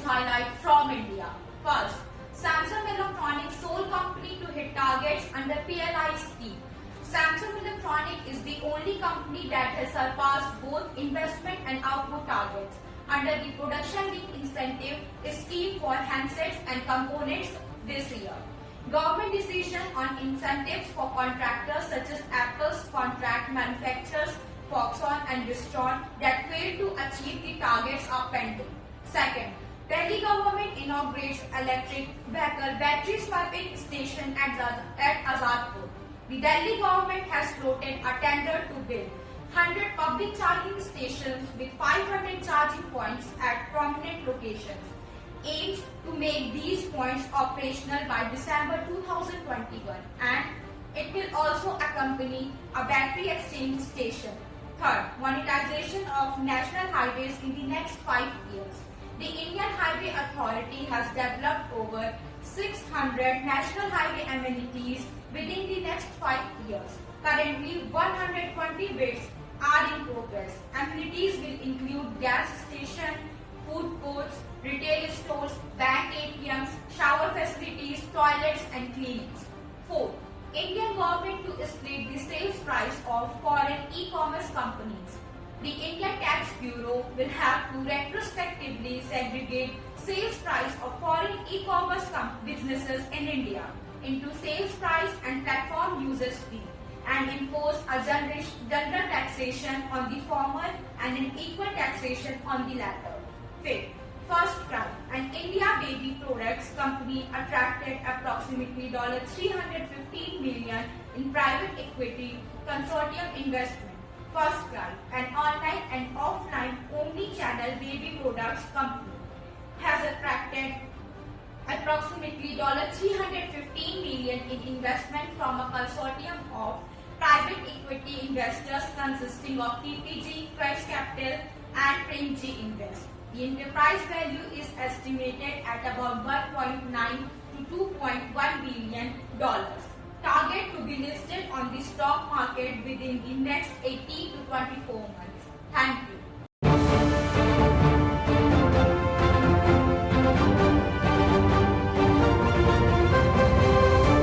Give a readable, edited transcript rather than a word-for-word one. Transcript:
highlight from India. First, Samsung Electronics sole company to hit targets under PLI scheme. Samsung Electronics is the only company that has surpassed both investment and output targets under the production linked incentive scheme for handsets and components this year. Government decision on incentives for contractors such as Apple's contract manufacturers Foxconn and Wistron that failed to achieve the targets are pending. Second, Delhi government inaugurates electric vehicle battery swapping station at Azadpur. The Delhi government has floated a tender to build 100 public charging stations with 500 charging points at prominent locations. Aims to make these points operational by December 2021, and it will also accompany a battery exchange station. Third, monetization of national highways in the next 5 years. The Indian Highway Authority has developed over 600 national highway amenities within the next 5 years. Currently, 120 bids are in progress. Amenities will include gas station, food courts, retail stores, bank ATMs, shower facilities, toilets and clinics. Fourth, Indian government to split the sales price of foreign e-commerce companies. The Indian Tax Bureau will have to retrospectively segregate sales price of foreign e-commerce businesses in India into sales price and platform users fee, and impose a general taxation on the former and an equal taxation on the latter. Fifth, first crime. An India baby products company attracted approximately $315 million in private equity consortium investment. First Cry, an online and offline omni-channel baby products company, has attracted approximately $315 million in investment from a consortium of private equity investors consisting of TPG, Quest Capital and Premji Invest. The enterprise value is estimated at about $1.9 to $2.1 billion. Target to be listed on the stock market within the next 18 to 24 months. Thank you.